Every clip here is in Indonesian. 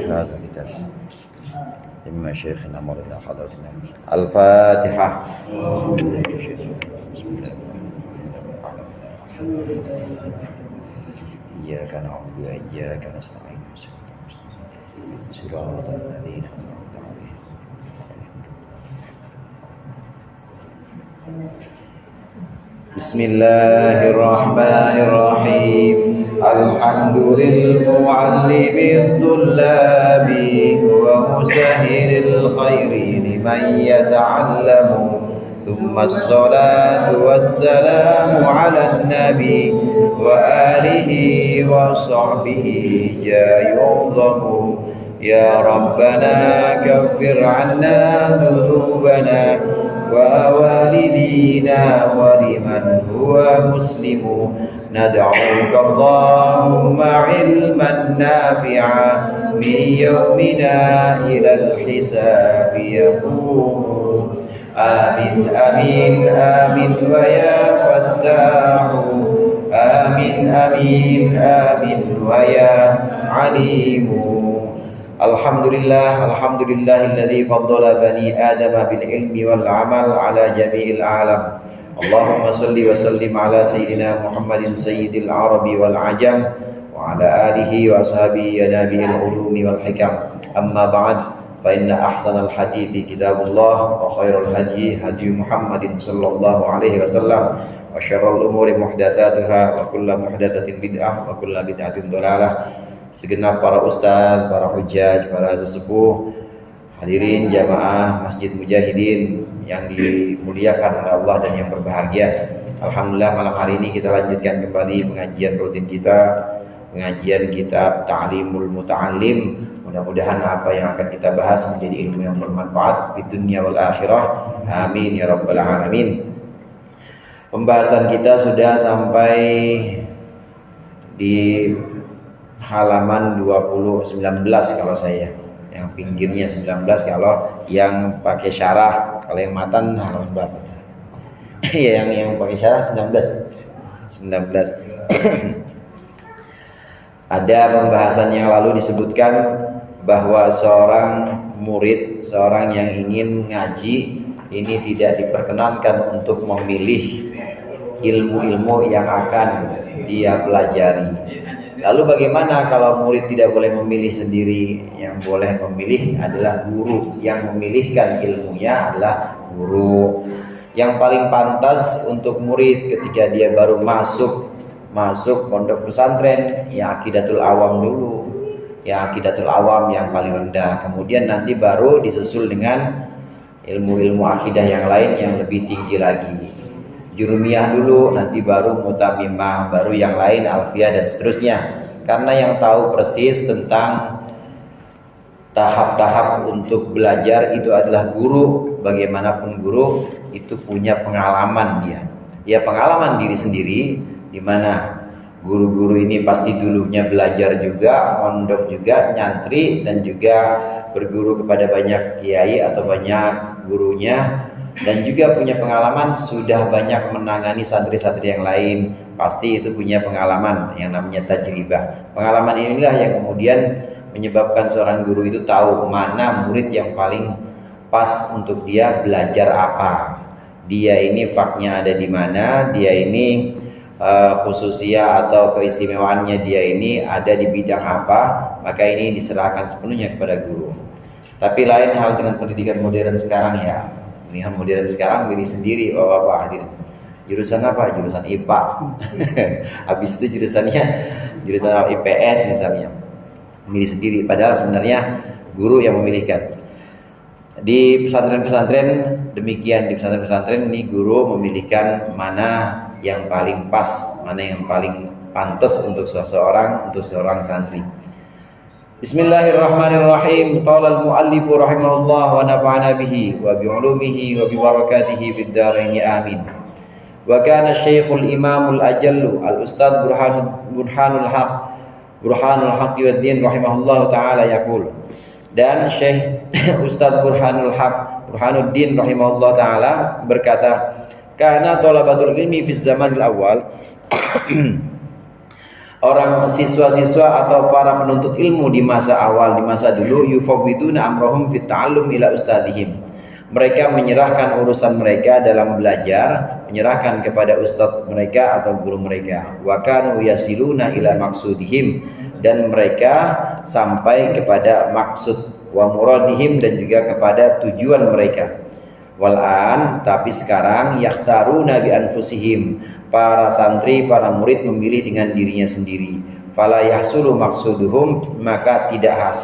هذا الكتاب إما شيخنا مولانا حضرتنا الفاتحة. إياك نعبد وإياك نستعين صراط الذين أنعمت عليهم. بسم الله الرحمن الرحيم. الحمد للمعلم الطلاب ومسهل الخير لمن يتعلم، ثم الصلاة والسلام على النبي وآله وصحبه جاء يعظم. يا ربنا كفر عنا ذنوبنا ووالدينا ولمن هو مسلم. ندعوك اللهم علما نافعا من يومنا إلى الحساب يقوم. آمين آمين آمين ويا فتاح. آمين آمين آمين ويا عليم. Alhamdulillahilladzi faddala bani adama bil ilmi wal amal ala jami'il alam. Allahumma salli wa sallim ala sayyidina Muhammadin sayyidil arabi wal ajam wa ala alihi wa ashabihi ya nabiil ulumi wal hikam. Amma ba'd, fa inna ahsanal hadithi kitabullah wa khairul hadyi hadyu Muhammadin sallallahu alaihi wasallam wa syarrul umuri muhdatsatuha wa kullu muhdatsatin bid'ah wa kullu bid'atin dhalalah. Segenap para ustaz, para hujjaj, para sesepuh, hadirin jamaah Masjid Mujahidin yang dimuliakan oleh Allah dan yang berbahagia. Alhamdulillah malam hari ini kita lanjutkan kembali pengajian rutin kita, pengajian kitab Ta'limul Muta'allim. Mudah-mudahan apa yang akan kita bahas menjadi ilmu yang bermanfaat di dunia wal akhirah. Amin ya rabbal alamin. Pembahasan kita sudah sampai di halaman 2019 kalau saya, yang pinggirnya 19, kalau yang pakai syarah, kalau yang matan halaman berapa? Ya yang pakai syarah 19. Ada pembahasan yang lalu disebutkan bahwa seorang murid, seorang yang ingin ngaji ini tidak diperkenankan untuk memilih ilmu-ilmu yang akan dia pelajari. Lalu bagaimana kalau murid tidak boleh memilih sendiri? Yang boleh memilih adalah guru. Yang memilihkan ilmunya adalah guru. Yang paling pantas untuk murid ketika dia baru masuk pondok pesantren, ya aqidatul awam dulu. Ya aqidatul awam yang paling rendah. Kemudian nanti baru disusul dengan ilmu-ilmu akidah yang lain yang lebih tinggi lagi. Jurumiyah dulu, nanti baru mutamimah, baru yang lain alfiyah dan seterusnya. Karena yang tahu persis tentang tahap-tahap untuk belajar itu adalah guru. Bagaimanapun guru itu punya pengalaman dia. Ya pengalaman diri sendiri, di mana guru-guru ini pasti dulunya belajar juga, mondok juga, nyantri, dan juga berguru kepada banyak kiai atau banyak gurunya. Dan juga punya pengalaman sudah banyak menangani santri-santri yang lain, pasti itu punya pengalaman yang namanya tajribah. Pengalaman inilah yang kemudian menyebabkan seorang guru itu tahu mana murid yang paling pas untuk dia belajar apa. Dia ini faknya ada di mana, dia ini khususnya atau keistimewaannya dia ini ada di bidang apa, maka ini diserahkan sepenuhnya kepada guru. Tapi lain hal dengan pendidikan modern sekarang ya. Pendidikan modern sekarang pilih sendiri, bapak-bapak hadir. Jurusan apa? Jurusan IPA. Habis itu jurusan IPS misalnya. Milih sendiri. Padahal sebenarnya guru yang memilihkan. Di pesantren-pesantren demikian, di pesantren-pesantren ini guru memilihkan mana yang paling pas, mana yang paling pantas untuk seorang santri. Bismillahirrahmanirrahim. Qala al-muallif rahimahullah wa nafa'ana bihi wa bi 'ulumihi wa bi barakatihi fid dharain amin. Wa kana Syekhul Imamul Ajallu al-Ustadz Burhanul Haq Waddin rahimahullah taala yaqul. Dan Syekh Ustadz Burhanuddin rahimahullah taala berkata, kana thalabatul ilmi fi zamanil awal orang siswa-siswa atau para penuntut ilmu di masa awal, di masa dulu, yufawwiduna amrahum fit ta'allum ila ustadihim. Mereka menyerahkan urusan mereka dalam belajar, menyerahkan kepada ustadz mereka atau guru mereka. Wa kanu yasiluna ila maksudihim, dan mereka sampai kepada maksud wa muradihim, dan juga kepada tujuan mereka. Wal'an, tapi sekarang yakhtaruna bi anfusihim, para santri, para murid memilih dengan dirinya sendiri. Fala yahsulu maksuduhum, maka tidak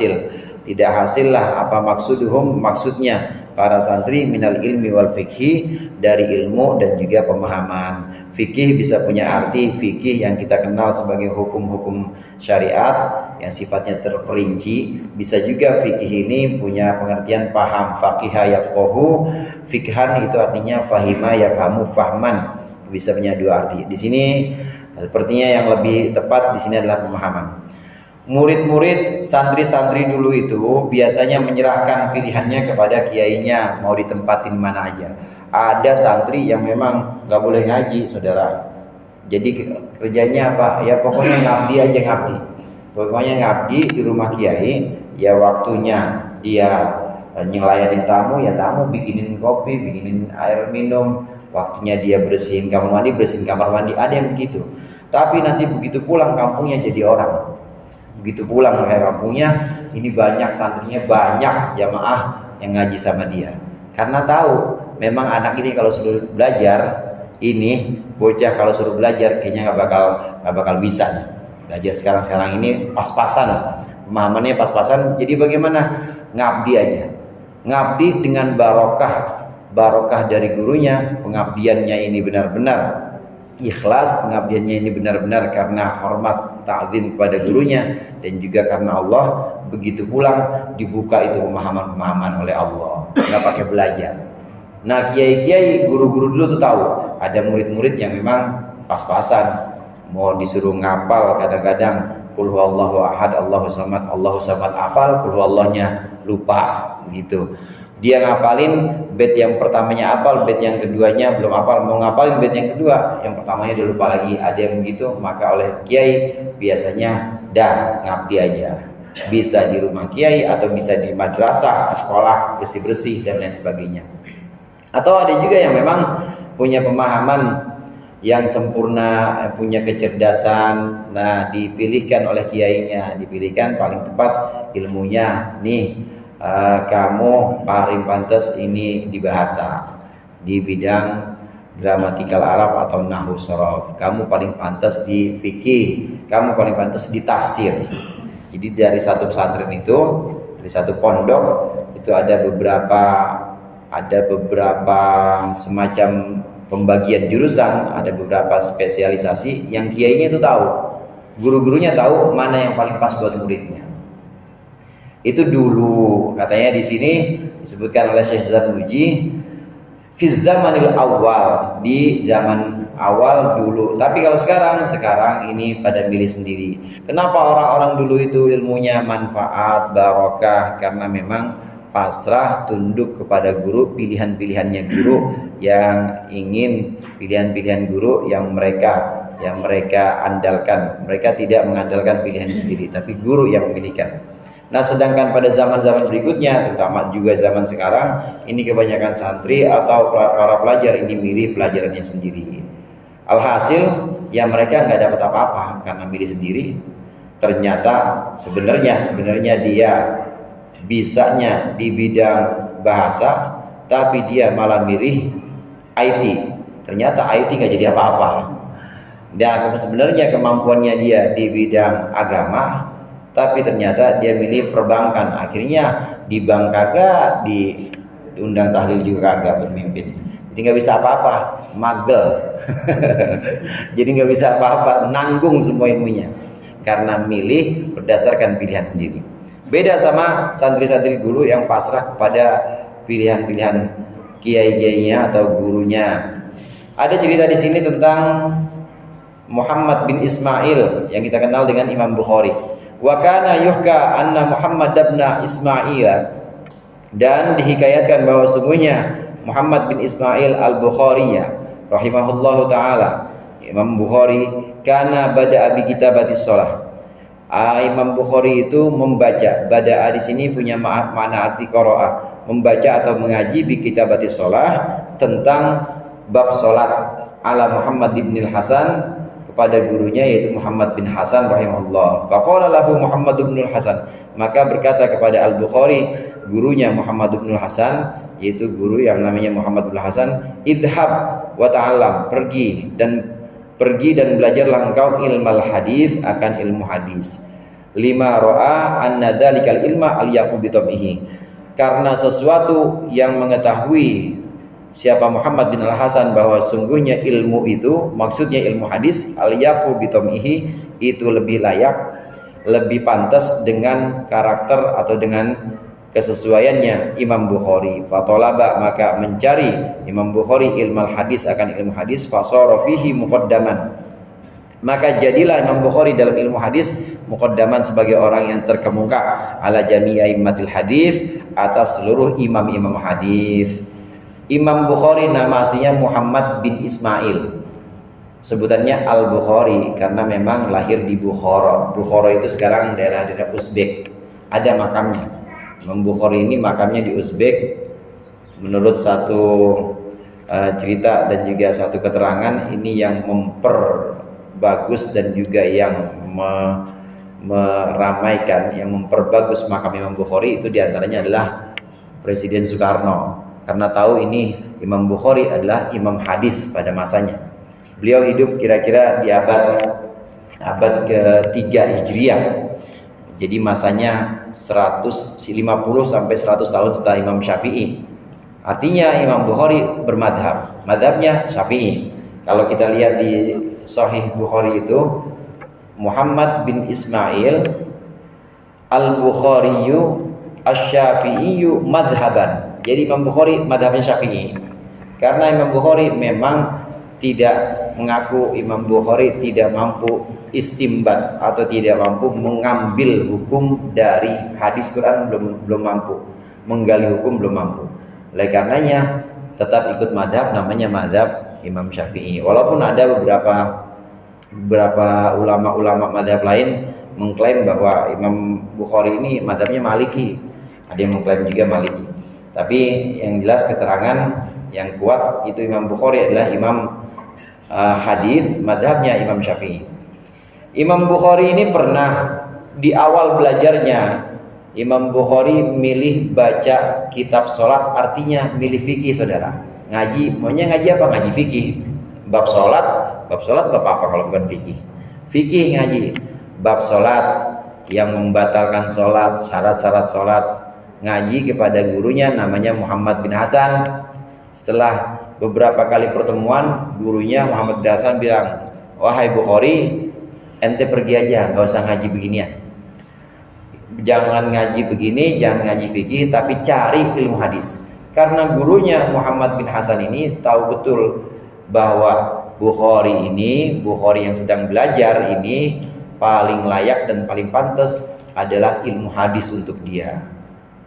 hasillah apa maksuduhum, maksudnya para santri, minal ilmi wal fikhi, dari ilmu dan juga pemahaman. Fikih bisa punya arti fikih yang kita kenal sebagai hukum-hukum syariat yang sifatnya terperinci. Bisa juga fikih ini punya pengertian paham, faqiha yafqahu, fikhan itu artinya fahima yafhamu fahman, bisa punya dua arti. Di sini sepertinya yang lebih tepat di sini adalah pemahaman. Murid-murid santri-santri dulu itu biasanya menyerahkan pilihannya kepada kiainya, mau ditempatin mana aja. Ada santri yang memang nggak boleh ngaji, saudara. Jadi kerjanya apa? Ya pokoknya ngabdi aja, ngabdi. Pokoknya ngabdi di rumah kiai. Ya waktunya dia nyelayanin tamu, ya tamu bikinin kopi, bikinin air minum. Waktunya dia bersihin kamar mandi, ada yang begitu. Tapi nanti begitu pulang kampungnya jadi orang. Begitu pulang ke kampungnya, ini banyak santrinya, banyak jamaah yang ngaji sama dia. Karena tahu memang anak ini kalau suruh belajar, ini bocah kalau suruh belajar kayaknya nggak bakal bisa nih. Belajar sekarang ini pas-pasan, pemahamannya pas-pasan. Jadi bagaimana? Ngabdi aja, ngabdi dengan barokah dari gurunya. Pengabdiannya ini benar-benar ikhlas, pengabdiannya ini benar-benar karena hormat ta'zim kepada gurunya, dan juga karena Allah. Begitu pulang dibuka itu pemahaman-pemahaman oleh Allah, nggak pakai belajar. Nah, kiai-kiai, guru-guru dulu tuh tahu ada murid-murid yang memang pas-pasan, mau disuruh ngapal kadang-kadang qul huwallahu ahad Allahu samad hafal, qul huwallahnya lupa gitu. Dia ngapalin bait yang pertamanya hafal, bait yang keduanya belum hafal, mau ngapalin bait yang kedua, yang pertamanya dia lupa lagi. Ada yang begitu, maka oleh kiai biasanya dah ngabdi aja. Bisa di rumah kiai atau bisa di madrasah, sekolah, bersih-bersih dan lain sebagainya. Atau ada juga yang memang punya pemahaman yang sempurna, punya kecerdasan, nah dipilihkan oleh kiainya, dipilihkan paling tepat ilmunya. Nih, kamu paling pantas ini di bahasa, di bidang gramatikal Arab atau nahwu shorof. Kamu paling pantas di fikih, kamu paling pantas di tafsir. Jadi dari satu pesantren itu, dari satu pondok itu ada beberapa semacam pembagian jurusan, ada beberapa spesialisasi yang kiainya itu tahu, guru-gurunya tahu mana yang paling pas buat muridnya. Itu dulu katanya di sini disebutkan oleh Syekh Zarnuji, fi zamanil awal, di zaman awal dulu. Tapi kalau sekarang ini pada milih sendiri. Kenapa orang-orang dulu itu ilmunya manfaat, barokah? Karena memang pasrah, tunduk kepada guru, pilihan-pilihannya guru yang ingin, pilihan-pilihan guru yang mereka andalkan. Mereka tidak mengandalkan pilihan sendiri, tapi guru yang memilihkan. Nah, sedangkan pada zaman-zaman berikutnya, terutama juga zaman sekarang, ini kebanyakan santri atau para pelajar ini milih pelajarannya sendiri. Alhasil, ya mereka nggak dapat apa-apa karena milih sendiri. Ternyata sebenarnya dia bisanya di bidang bahasa, tapi dia malah milih IT. Ternyata IT nggak jadi apa-apa. Dan sebenarnya kemampuannya dia di bidang agama, tapi ternyata dia milih perbankan. Akhirnya di bank kagak, diundang tahlil juga kagak bermimpin. Jadi nggak bisa apa-apa, magel. Jadi nggak bisa apa-apa, nanggung semua ilmunya karena milih berdasarkan pilihan sendiri. Beda sama santri-santri dulu yang pasrah kepada pilihan-pilihan kiai-kiainya atau gurunya. Ada cerita di sini tentang Muhammad bin Ismail yang kita kenal dengan Imam Bukhari. Wa kana yuhka anna Muhammad bin Ismail, dan dihikayatkan bahwa sesungguhnya Muhammad bin Ismail al-Bukhari rahimahullahu taala, Imam Bukhari, kana bada'a bi kitabatis shalah. Imam Bukhari itu membaca, bada'a di sini punya makna arti qiraah, membaca atau mengaji bi kitabatis shalah tentang bab salat ala Muhammad bin Hasan, kepada gurunya yaitu Muhammad bin Hasan rahimahullah. Faqala lahu Muhammad bin Hasan, maka berkata kepada Al-Bukhari gurunya Muhammad bin Hasan, yaitu guru yang namanya Muhammad bin Hasan, idhab wa ta'allam, pergi dan belajarlah engkau ilmal hadis, akan ilmu hadis. Lima ra'a anna dzalikal ilma al-yaqu bi tabihi, karena sesuatu yang mengetahui siapa Muhammad bin Al-Hasan bahwa sungguhnya ilmu itu, maksudnya ilmu hadis, al-yaqu bi tabihi, itu lebih layak, lebih pantas dengan karakter atau dengan kesesuaiannya Imam Bukhari. Fatolaba, maka mencari Imam Bukhari ilmu hadis, akan ilmu hadis. Fasara fihi muqaddaman, maka jadilah Imam Bukhari dalam ilmu hadis muqaddaman, sebagai orang yang terkemuka ala jami'i aimmatil hadis, atas seluruh imam-imam hadis. Imam Bukhari nama aslinya Muhammad bin Ismail, sebutannya Al-Bukhari karena memang lahir di Bukhara. Bukhara itu sekarang daerah-daerah Uzbek, ada makamnya. Imam Bukhari ini makamnya di Uzbek. Menurut satu cerita dan juga satu keterangan, ini yang memperbagus dan juga yang meramaikan, yang memperbagus makam Imam Bukhari itu diantaranya adalah Presiden Soekarno, karena tahu ini Imam Bukhari adalah imam hadis pada masanya. Beliau hidup kira-kira di abad ke-3 Hijriah. Jadi masanya 150 sampai 100 tahun setelah Imam Syafi'i. Artinya Imam Bukhari bermadhab, madhabnya Syafi'i. Kalau kita lihat di Sahih Bukhari itu Muhammad bin Ismail Al-Bukhariyu Asy-Syafi'iyu madhaban. Jadi Imam Bukhari madhabnya Syafi'i. Karena Imam Bukhari memang tidak mengaku, Imam Bukhari tidak mampu istimbat atau tidak mampu mengambil hukum dari hadis Quran, belum mampu menggali hukum, belum mampu. Oleh karenanya tetap ikut madhab, namanya madhab Imam Syafi'i. Walaupun ada beberapa ulama-ulama madhab lain mengklaim bahwa Imam Bukhari ini madhabnya Maliki, ada yang mengklaim juga Maliki. Tapi yang jelas keterangan yang kuat itu Imam Bukhari adalah imam hadis, madhabnya Imam Syafi'i. Imam Bukhari ini pernah di awal belajarnya, Imam Bukhari milih baca kitab sholat, artinya milih fikih, saudara. Ngaji, maunya ngaji apa? Ngaji fikih. Bab sholat bab apa kalau bukan fikih? Fikih ngaji. Bab sholat, yang membatalkan sholat, syarat-syarat sholat, ngaji kepada gurunya namanya Muhammad bin Hasan. Setelah beberapa kali pertemuan, gurunya Muhammad bin Hasan bilang, wahai Bukhari, ente pergi aja, nggak usah ngaji beginian. Jangan ngaji begini, jangan ngaji fikih, tapi cari ilmu hadis. Karena gurunya Muhammad bin Hasan ini tahu betul bahwa Bukhari yang sedang belajar ini paling layak dan paling pantas adalah ilmu hadis untuk dia.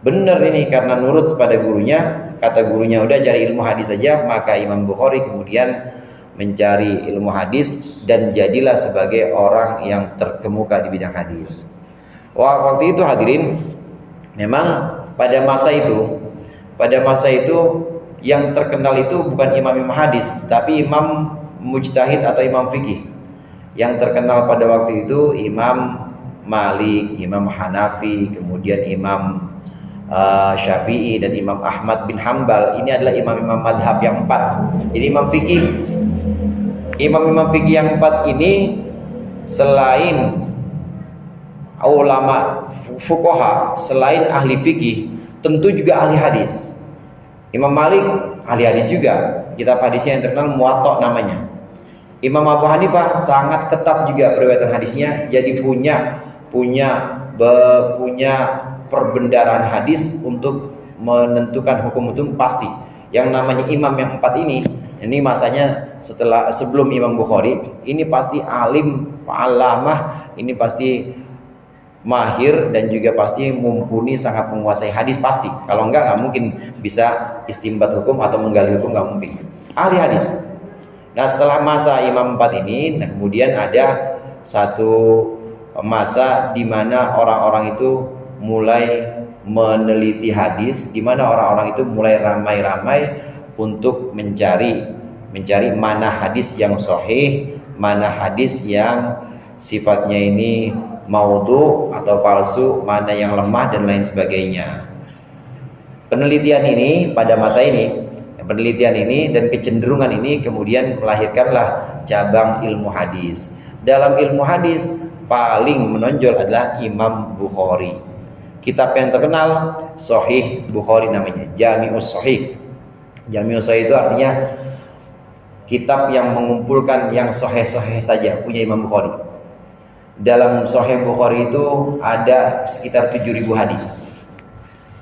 Benar ini, karena nurut pada gurunya. Kata gurunya udah cari ilmu hadis saja, maka Imam Bukhari kemudian mencari ilmu hadis dan jadilah sebagai orang yang terkemuka di bidang hadis. Waktu itu hadirin, memang pada masa itu yang terkenal itu bukan imam-imam hadis, tapi imam mujtahid atau imam fikih. Yang terkenal pada waktu itu Imam Malik, Imam Hanafi, kemudian Imam Syafi'i dan Imam Ahmad bin Hambal. Ini adalah imam-imam madhab yang 4. Jadi imam-imam fikih yang 4 ini selain ulama fuqaha, selain ahli fikih, tentu juga ahli hadis. Imam Malik ahli hadis juga, kitab hadisnya yang terkenal Muwatta namanya. Imam Abu Hanifah sangat ketat juga periwayatan hadisnya, jadi punya perbendaharaan hadis untuk menentukan hukum-hukum pasti. Yang namanya imam yang 4 ini masanya sebelum Imam Bukhari, ini pasti alim, alamah, ini pasti mahir dan juga pasti mumpuni, sangat menguasai hadis pasti. Kalau enggak mungkin bisa istimbat hukum atau menggali hukum, nggak mungkin. Ahli hadis. Nah setelah masa imam 4 ini, nah kemudian ada satu masa di mana orang-orang itu mulai meneliti hadis, di mana orang-orang itu mulai ramai-ramai untuk mencari mana hadis yang sahih, mana hadis yang sifatnya ini maudhu atau palsu, mana yang lemah dan lain sebagainya. Penelitian ini pada masa ini, penelitian ini dan kecenderungan ini kemudian melahirkanlah cabang ilmu hadis. Dalam ilmu hadis paling menonjol adalah Imam Bukhari. Kitab yang terkenal Sahih Bukhari namanya, Jami'us Sahih. Jami'us Sahih itu artinya kitab yang mengumpulkan yang sahih-sahih saja punya Imam Bukhari. Dalam Sahih Bukhari itu ada sekitar 7.000 hadis.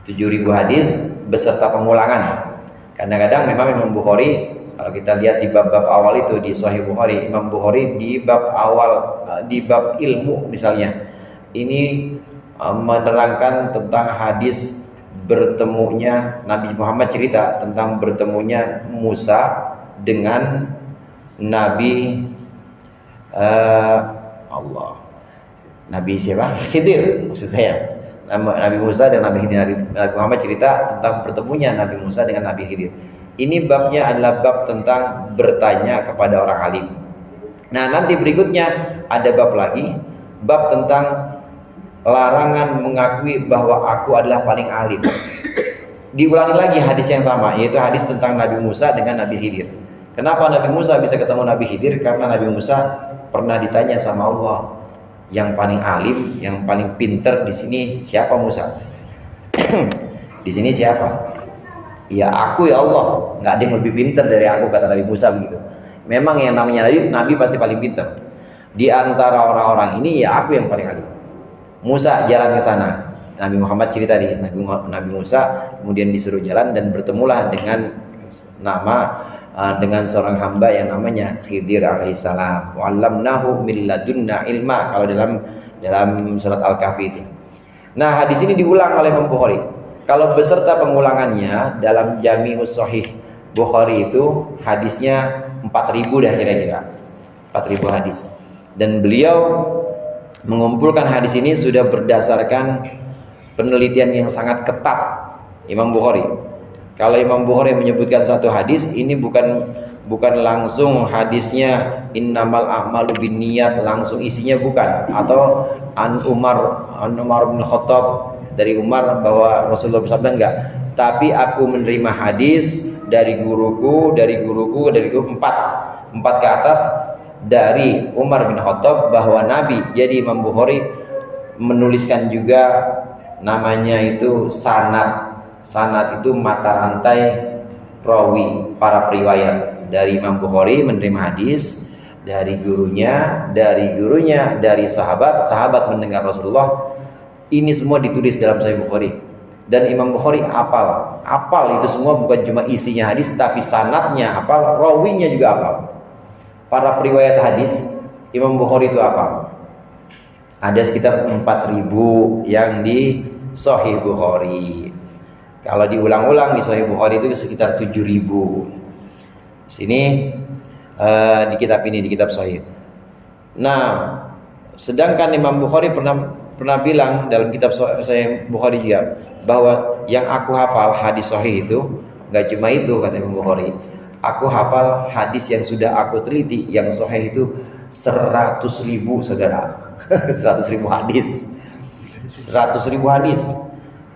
7.000 hadis beserta pengulangan. Kadang-kadang memang Imam Bukhari, kalau kita lihat di bab-bab awal itu di Sahih Bukhari, Imam Bukhari di bab awal, di bab ilmu misalnya, ini menerangkan tentang hadis bertemunya Nabi Muhammad, cerita tentang bertemunya Musa dengan Nabi Nabi siapa? Khidir maksud saya. Nabi Musa dan Nabi Khidir. Nabi Muhammad cerita tentang pertemunya Nabi Musa dengan Nabi Khidir. Ini babnya adalah bab tentang bertanya kepada orang alim. Nah nanti berikutnya ada bab lagi, bab tentang larangan mengakui bahwa aku adalah paling alim. Diulangi lagi hadis yang sama, yaitu hadis tentang Nabi Musa dengan Nabi Khidir. Kenapa Nabi Musa bisa ketemu Nabi Khidir? Karena Nabi Musa pernah ditanya sama Allah, yang paling alim, yang paling pinter di sini siapa Musa? Di sini siapa? Ya aku ya Allah, nggak ada yang lebih pinter dari aku, kata Nabi Musa begitu. Memang yang namanya Nabi pasti paling pinter. Di antara orang-orang ini ya aku yang paling alim. Musa jalan ke sana. Nabi Muhammad cerita di Nabi Musa kemudian disuruh jalan dan bertemulah dengan dengan seorang hamba yang namanya Khidir alaihissalam. Wa'allamnahu min ladunna ilma, kalau dalam surat Al-Kahfi itu. Nah, hadis ini diulang oleh Imam Bukhari. Kalau beserta pengulangannya dalam Jami'us Sahih Bukhari itu hadisnya 4.000 dah kira-kira. 4.000 hadis. Dan beliau mengumpulkan hadis ini sudah berdasarkan penelitian yang sangat ketat Imam Bukhari. Kalau Imam Bukhari menyebutkan satu hadis, ini bukan langsung hadisnya innamal a'malu binniyat, langsung isinya bukan, atau an Umar bin Khattab, dari Umar bahwa Rasulullah bersabda, enggak, tapi aku menerima hadis dari guruku empat ke atas, dari Umar bin Khattab bahwa Nabi. Jadi Imam Bukhari menuliskan juga namanya itu sanad. Sanad itu mata rantai rawi, para periwayat. Dari Imam Bukhari menerima hadis dari gurunya, dari sahabat mendengar Rasulullah. Ini semua ditulis dalam Sahih Bukhari. Dan Imam Bukhari apal itu semua, bukan cuma isinya hadis, tapi sanadnya apal, rawinya juga apal. Para periwayat hadis Imam Bukhari itu apa? Ada sekitar 4.000 yang di Sahih Bukhari. Kalau diulang-ulang di Sahih Bukhari itu sekitar 7.000. Sini di kitab ini, di kitab Sahih. Nah, sedangkan Imam Bukhari pernah bilang dalam kitab Sahih Bukhari juga bahwa yang aku hafal hadis Sahih itu enggak cuma itu, kata Imam Bukhari. Aku hafal hadis yang sudah aku teliti, yang sahih itu 100.000 saudara. 100.000 hadis. 100.000 hadis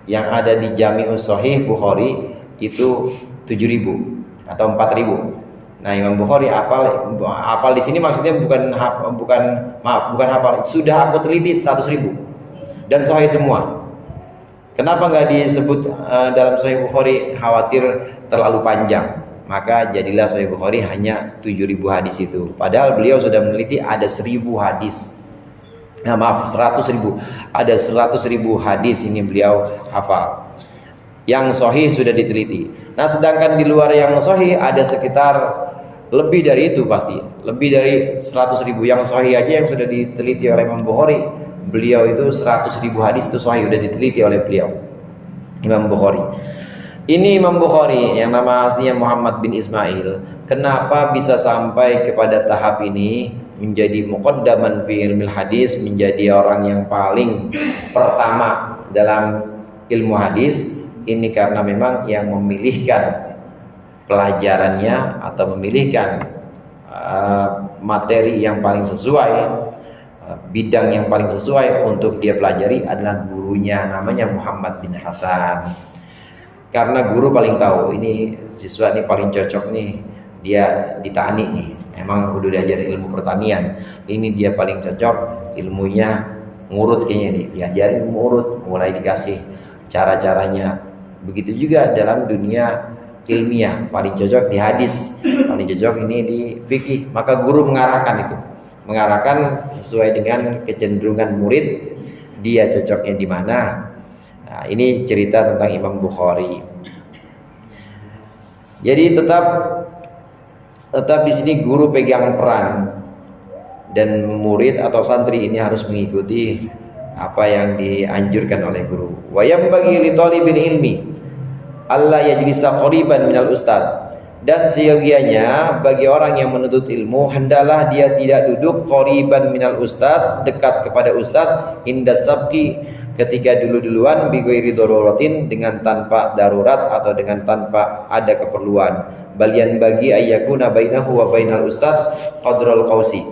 yang ada di Jami'us Sahih Bukhari itu 7.000 atau 4.000. Nah, Imam Bukhari hafal di sini maksudnya bukan hafal, sudah aku teliti 100.000 dan sahih semua. Kenapa nggak disebut dalam Sahih Bukhari? Khawatir terlalu panjang. Maka jadilah Sahih Bukhari hanya 7.000 hadis itu. Padahal beliau sudah meneliti ada 1.000 hadis. Nah, maaf, 100.000. Ada 100.000 hadis ini beliau hafal. Yang sahih sudah diteliti. Nah, sedangkan di luar yang sahih ada sekitar lebih dari itu pasti. Lebih dari 100.000 yang sahih aja yang sudah diteliti oleh Imam Bukhari. Beliau itu 100.000 hadis itu sahih sudah diteliti oleh beliau Imam Bukhari. Ini Imam Bukhari yang nama aslinya Muhammad bin Ismail. Kenapa bisa sampai kepada tahap ini menjadi muqaddaman fi ilmil hadis, menjadi orang yang paling pertama dalam ilmu hadis? Ini karena memang yang memilihkan pelajarannya atau memilihkan materi yang paling sesuai, bidang yang paling sesuai untuk dia pelajari adalah gurunya, namanya Muhammad bin Hasan. Karena guru paling tahu ini siswa ini paling cocok nih, dia di tani nih, emang udah diajar ilmu pertanian, ini dia paling cocok, ilmunya ngurut kayaknya nih, diajarin ngurut, mulai dikasih cara-caranya. Begitu juga dalam dunia ilmiah, paling cocok di hadis, paling cocok ini di fikih, maka guru mengarahkan itu, mengarahkan sesuai dengan kecenderungan murid, dia cocoknya di mana. Nah, ini cerita tentang Imam Bukhari. Jadi tetap di sini guru pegang peran, dan murid atau santri ini harus mengikuti apa yang dianjurkan oleh guru. Wa yambaghi li thalibil ilmi alla yajlisa qariban minal ustad. Dan seyogianya bagi orang yang menuntut ilmu, hendaklah dia tidak duduk qariban minal ustad, dekat kepada ustad, inda sabqi, ketika dulu-duluan, bi ghairi daruratin, dengan tanpa darurat atau dengan tanpa ada keperluan. Balian bagi ayyakuna bainahu wa bainal ustad qadrul qausi.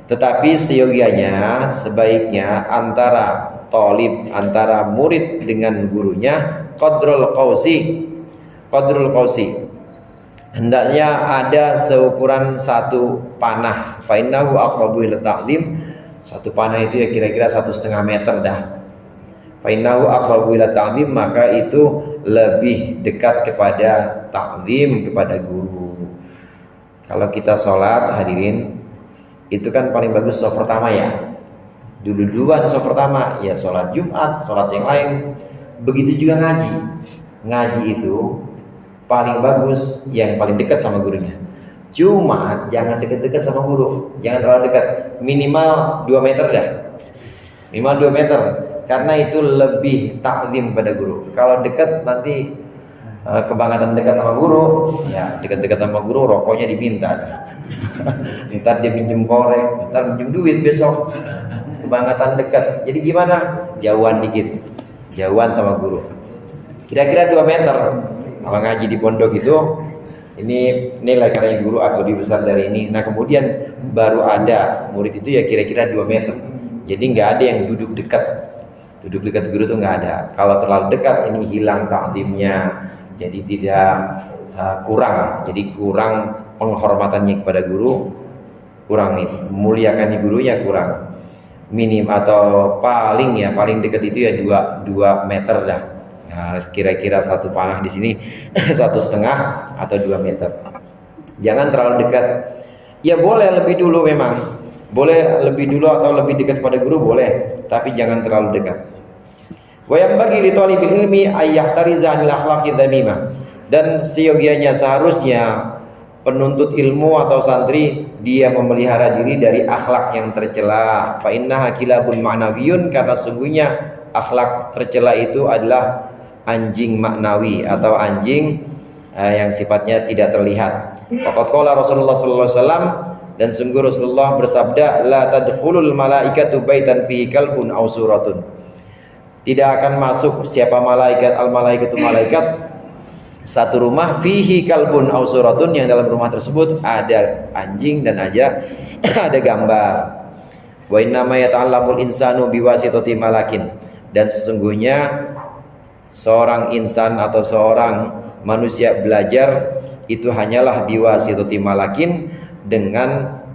Tetapi seyogianya, sebaiknya antara talib, antara murid dengan gurunya qadrul qausi, hendaknya ada seukuran satu panah. Fa innahu aqrabu ila ta'zim. Satu panah itu ya kira-kira 1,5 meter dah. Fa innahu aqrabu ila ta'zim, maka itu lebih dekat kepada ta'zim, kepada guru. Kalau kita sholat, hadirin, itu kan paling bagus sholat pertama ya. Dulu-duluan sholat pertama, ya sholat Jumat, sholat yang lain. Begitu juga ngaji. Ngaji itu paling bagus yang paling dekat sama gurunya. Cuma jangan dekat-dekat sama guru, jangan terlalu dekat, minimal 2 meter dah, minimal 2 meter, karena itu lebih takzim pada guru. Kalau dekat nanti kebangetan dekat sama guru, ya dekat-dekat sama guru rokoknya diminta dah. Ntar dia pinjem korek, ntar pinjem duit besok, kebangetan dekat. Jadi gimana? Jauhan dikit, jauhan sama guru, kira-kira 2 meter. Kalau ngaji di pondok itu, ini nilai karya guru aku lebih besar dari ini. Nah kemudian baru ada murid itu ya kira-kira 2 meter. Jadi nggak ada yang duduk dekat guru tuh nggak ada. Kalau terlalu dekat ini hilang ta'zimnya, jadi tidak kurang. Jadi kurang penghormatannya kepada guru, kurang itu, memuliakan gurunya kurang. Minim atau paling dekat itu ya 2 meter dah. Nah, kira-kira satu panah di sini 1,5 atau 2 meter. Jangan terlalu dekat. Ya boleh lebih dulu memang, boleh lebih dulu atau lebih dekat pada guru boleh, tapi jangan terlalu dekat. Wa yanbaghi li thalibil ilmi ay yahtariza 'anil akhlaqi dzamimah. Dan seyogianya, seharusnya penuntut ilmu atau santri dia memelihara diri dari akhlak yang tercela. Fa innaha kilabun ma'nawiyun, karena sungguhnya akhlak tercela itu adalah anjing maknawi atau anjing yang sifatnya tidak terlihat. Faqad qala Rasulullah sallallahu alaihi wasallam, dan sungguh Rasulullah bersabda, la tadkhulul malaikatu baitan fihi kalbun aw suratun. Tidak akan masuk siapa malaikat, al malaikatu malaikat, satu rumah fihi kalbun aw suratun, yang dalam rumah tersebut ada anjing dan ada gambar. Wa inna ma yata'allamul insanu biwasitati malakin, dan sesungguhnya seorang insan atau seorang manusia belajar itu hanyalah biwasitati malakin, dengan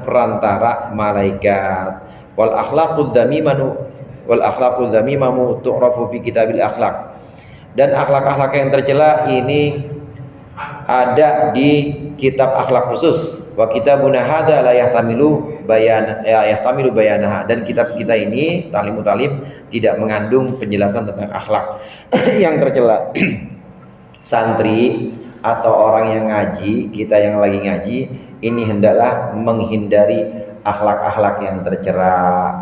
perantara malaikat. Wal akhlaqud dzamimatu tu'rafu fi kitabil akhlaq. Dan akhlak-akhlak yang tercela ini ada di kitab akhlak khusus. Wa kitabuna hadza la yahtamilu bayanaha, dan kitab kita ini Ta'limut Ta'lim tidak mengandung penjelasan tentang akhlak yang tercela. Santri atau orang yang ngaji, kita yang lagi ngaji, ini hendaklah menghindari akhlak-akhlak yang tercela.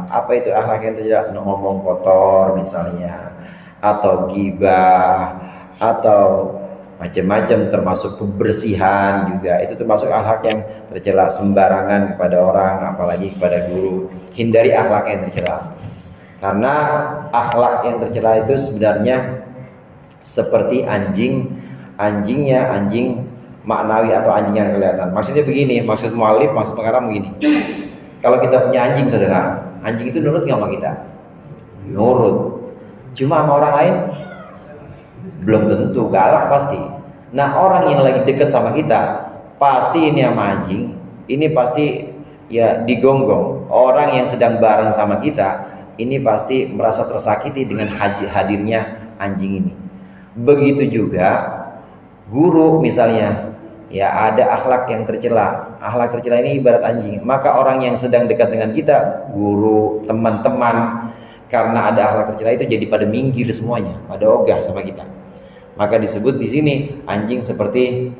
Apa itu akhlak yang tercela? Ngomong kotor misalnya, atau ghibah, atau macam-macam, termasuk kebersihan juga. Itu termasuk akhlak yang tercela. Sembarangan kepada orang, apalagi kepada guru. Hindari akhlak yang tercela. Karena akhlak yang tercela itu sebenarnya seperti anjing maknawi atau anjing yang kelihatan. Maksudnya begini, maksud mu'alif, maksud pengarang begini. Kalau kita punya anjing, saudara, anjing itu nurut nggak sama kita? Nurut. Cuma sama orang lain belum tentu, galak pasti. Nah, orang yang lagi dekat sama kita, pasti ini sama anjing, ini pasti ya digonggong. Orang yang sedang bareng sama kita, ini pasti merasa tersakiti dengan hadirnya anjing ini. Begitu juga guru misalnya, ya ada akhlak yang tercela. Akhlak tercela ini ibarat anjing. Maka orang yang sedang dekat dengan kita, guru, teman-teman, karena ada akhlak tercela itu jadi pada minggir semuanya, pada ogah sama kita. Maka disebut di sini anjing seperti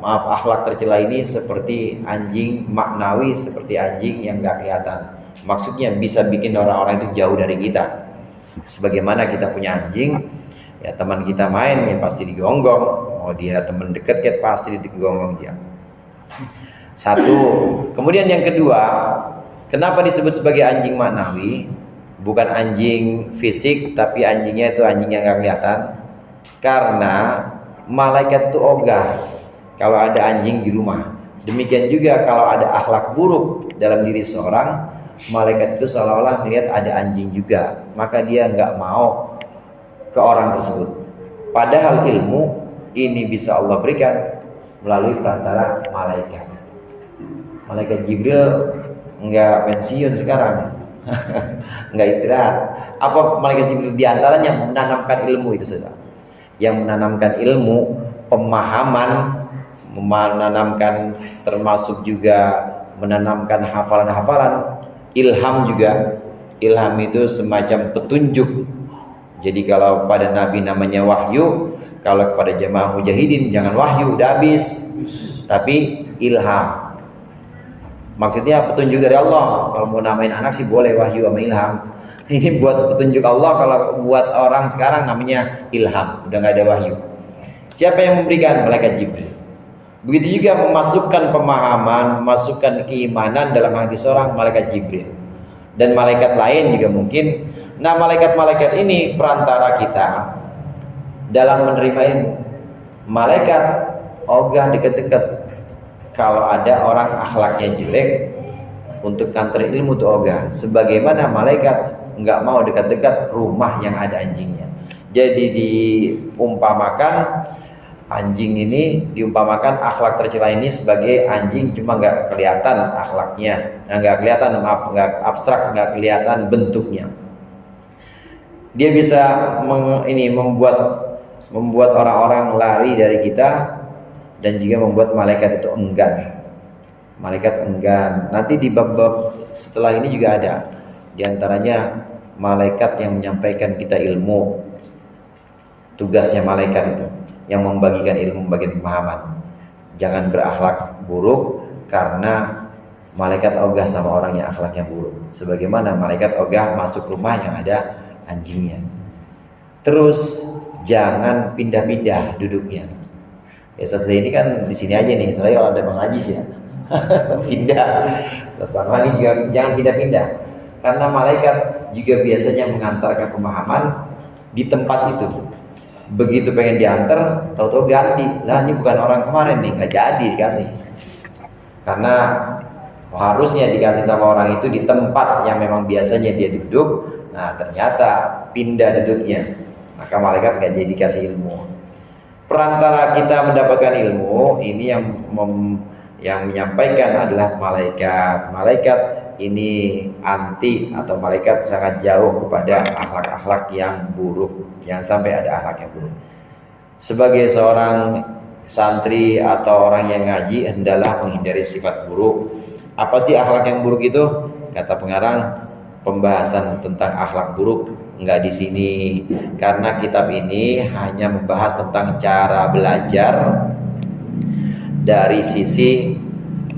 akhlak tercela ini seperti anjing maknawi, seperti anjing yang nggak kelihatan. Maksudnya bisa bikin orang-orang itu jauh dari kita. Sebagaimana kita punya anjing, ya teman kita main ya pasti digonggong. Oh dia teman dekat kan pasti digonggong dia. Satu. Kemudian yang kedua, kenapa disebut sebagai anjing maknawi? Bukan anjing fisik, tapi anjingnya itu anjing yang nggak kelihatan. Karena malaikat itu ogah kalau ada anjing di rumah. Demikian juga kalau ada akhlak buruk dalam diri seorang, malaikat itu seolah-olah melihat ada anjing juga. Maka dia nggak mau ke orang tersebut. Padahal ilmu ini bisa Allah berikan melalui perantara malaikat. Malaikat Jibril nggak pensiun sekarang. Nggak istirahat. Apa malaikat Jibril diantaranya menanamkan ilmu itu saja. Yang menanamkan ilmu, pemahaman, menanamkan termasuk juga menanamkan hafalan-hafalan, ilham juga. Ilham itu semacam petunjuk. Jadi kalau pada Nabi namanya wahyu, kalau kepada jemaah mujahidin jangan wahyu, udah habis, tapi ilham. Maksudnya petunjuk dari Allah. Kalau mau namain anak sih boleh wahyu sama ilham. Ini buat petunjuk Allah, kalau buat orang sekarang namanya ilham, udah nggak ada wahyu. Siapa yang memberikan? Malaikat Jibril. Begitu juga memasukkan pemahaman, memasukkan keimanan dalam hati seorang, malaikat Jibril. Dan malaikat lain juga mungkin. Nah, malaikat-malaikat ini perantara kita dalam menerima ilmu. Malaikat ogah dekat-dekat. Kalau ada orang akhlaknya jelek, untuk kantor ilmu itu ogah. Sebagaimana malaikat nggak mau dekat-dekat rumah yang ada anjingnya. Jadi diumpamakan anjing ini, diumpamakan akhlak tercela ini sebagai anjing, cuma nggak kelihatan akhlaknya, nggak kelihatan, maaf, nggak abstrak, nggak kelihatan bentuknya. Dia bisa membuat orang-orang lari dari kita, dan juga membuat malaikat itu enggan. Malaikat enggan. Nanti di bab-bab setelah ini juga ada. Di antaranya malaikat yang menyampaikan kita ilmu. Tugasnya malaikat itu yang membagikan ilmu, membagikan pemahaman. Jangan berakhlak buruk, karena malaikat ogah sama orang yang akhlaknya buruk. Sebagaimana malaikat ogah masuk rumah yang ada anjingnya. Terus jangan pindah-pindah duduknya. Ya Ustaz ini kan di sini aja nih, terus kalau ada Bang Ajis ya. Pindah. Sesaat lagi juga jangan pindah-pindah. Karena malaikat juga biasanya mengantarkan pemahaman di tempat itu. Begitu pengen diantar, tahu-tahu ganti. Lah ini bukan orang kemarin nih, nggak jadi dikasih. Karena harusnya dikasih sama orang itu di tempat yang memang biasanya dia duduk. Nah ternyata pindah duduknya, maka malaikat nggak jadi dikasih ilmu. Perantara kita mendapatkan ilmu ini yang menyampaikan adalah malaikat. Malaikat ini anti atau malaikat sangat jauh kepada akhlak-akhlak yang buruk. Jangan sampai ada akhlak yang buruk. Sebagai seorang santri atau orang yang ngaji, hendaklah menghindari sifat buruk. Apa sih akhlak yang buruk itu? Kata pengarang, pembahasan tentang akhlak buruk enggak di sini, karena kitab ini hanya membahas tentang cara belajar dari sisi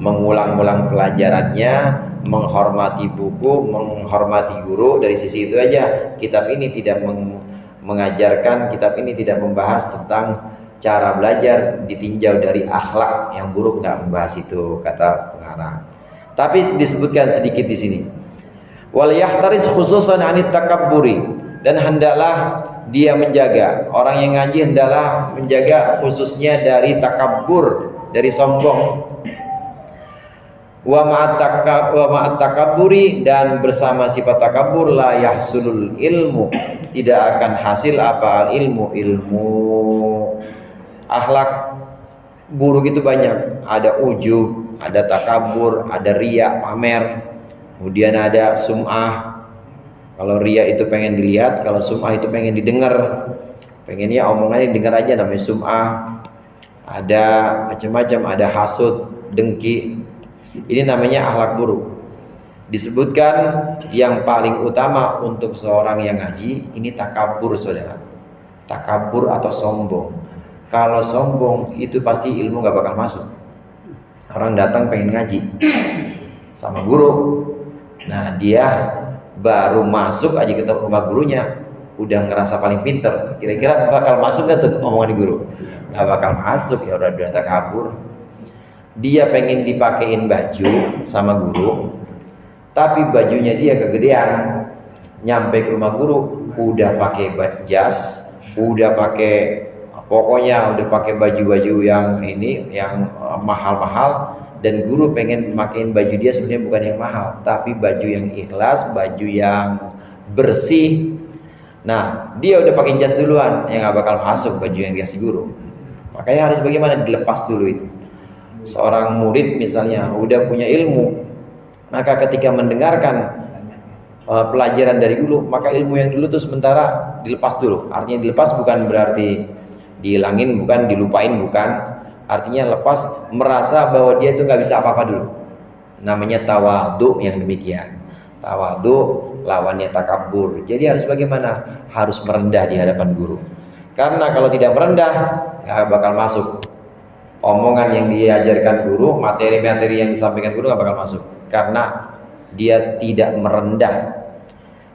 mengulang-ulang pelajarannya, menghormati buku, menghormati guru. Dari sisi itu aja kitab ini tidak mengajarkan kitab ini tidak membahas tentang cara belajar ditinjau dari akhlak yang buruk, nggak membahas itu kata pengarang. Tapi disebutkan sedikit di sini. Wal yahtaris khususan anit takabburi, dan hendaklah dia menjaga, orang yang ngaji hendaklah menjaga khususnya dari takabbur, dari sombong. Wa ma'at takabburi, dan bersama sifat takabbur la yahsulul ilmu, tidak akan hasil apa ilmu. Akhlak buruk itu banyak, ada ujub, ada takabur, ada riya, pamer, kemudian ada sum'ah. Kalau riya itu pengen dilihat, kalau sum'ah itu pengen didengar, pengennya omongannya didengar aja, namanya sum'ah. Ada macam-macam, ada hasud, dengki, ini namanya akhlak buruk. Disebutkan yang paling utama untuk seorang yang ngaji ini takabur, saudara. Takabur atau sombong. Kalau sombong itu pasti ilmu gak bakal masuk. Orang datang pengen ngaji sama guru, nah dia baru masuk aja ke rumah gurunya udah ngerasa paling pinter, kira-kira bakal masuk gak tuh omongan guru? Gak bakal masuk, ya udah takabur. Dia pengen dipakein baju sama guru, tapi bajunya dia kegedean. Nyampe ke rumah guru udah pakai jas, udah pakai, pokoknya udah pakai baju-baju yang ini, yang mahal-mahal, dan guru pengen memakein baju dia sebenarnya bukan yang mahal, tapi baju yang ikhlas, baju yang bersih. Nah, dia udah pakai jas duluan, yang gak bakal masuk baju yang dikasih guru. Makanya harus bagaimana, dilepas dulu itu. Seorang murid misalnya udah punya ilmu, maka ketika mendengarkan pelajaran dari guru, maka ilmu yang dulu tuh sementara dilepas dulu. Artinya dilepas bukan berarti dihilangin, bukan dilupain, bukan. Artinya lepas, merasa bahwa dia itu nggak bisa apa-apa dulu. Namanya tawadhu yang demikian. Tawadhu lawannya takabur. Jadi harus bagaimana? Harus merendah di hadapan guru. Karena kalau tidak merendah, nggak bakal masuk. Omongan yang diajarkan guru, materi-materi yang disampaikan guru nggak bakal masuk. Karena dia tidak merendah.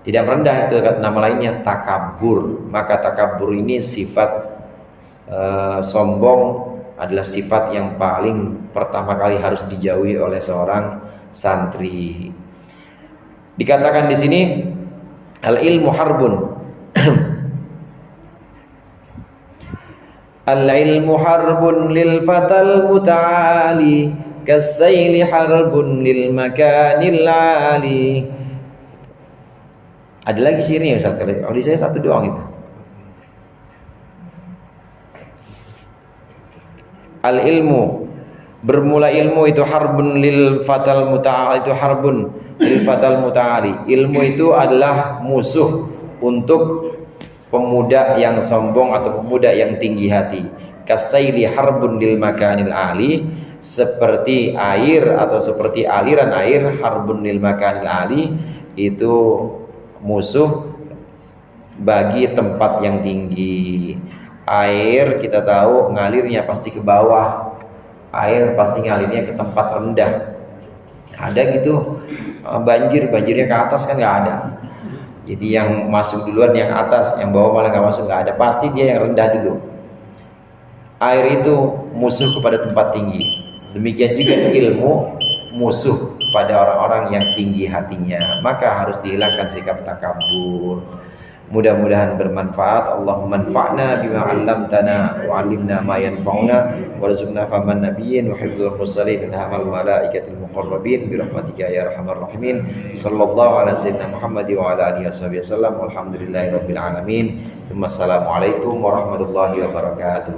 Tidak merendah itu nama lainnya takabur. Maka takabur ini sifat sombong, adalah sifat yang paling pertama kali harus dijauhi oleh seorang santri. Dikatakan di sini al ilmu harbun. Al ilmu harbun lil fatal muta'ali kasayli harbun lil makanil ali. Ada lagi sini ya Ustaz. Kalau saya satu doang itu. Al ilmu, bermula ilmu itu harbun lil fatal muta'ali, itu harbun lil fatal muta'ali. Ilmu itu adalah musuh untuk pemuda yang sombong atau pemuda yang tinggi hati. Kasaili harbun lil makanil ali, seperti air atau seperti aliran air. Harbun lil makanil ali itu musuh bagi tempat yang tinggi. Air kita tahu ngalirnya pasti ke bawah, air pasti ngalirnya ke tempat rendah. Ada gitu banjirnya ke atas kan nggak ada. Jadi yang masuk duluan yang atas, yang bawah malah nggak masuk, nggak ada. Pasti dia yang rendah dulu. Air itu musuh kepada tempat tinggi. Demikian juga ilmu musuh pada orang-orang yang tinggi hatinya. Maka harus dihilangkan sikap takabur. Mudah-mudahan bermanfaat. Allahumma anfa'na bima 'allamtana wa 'allimna ma yanfa'una warzuqna faman nabiyyin wa hifdzal mursalin wa hamal malaikatil muqarrabin bi rahmatika ya arhamar rahimin. Sallallahu ala sayyidina Muhammad wa ala alihi wasallam. Walhamdulillahi rabbil alamin. Assalamualaikum warahmatullahi wabarakatuh.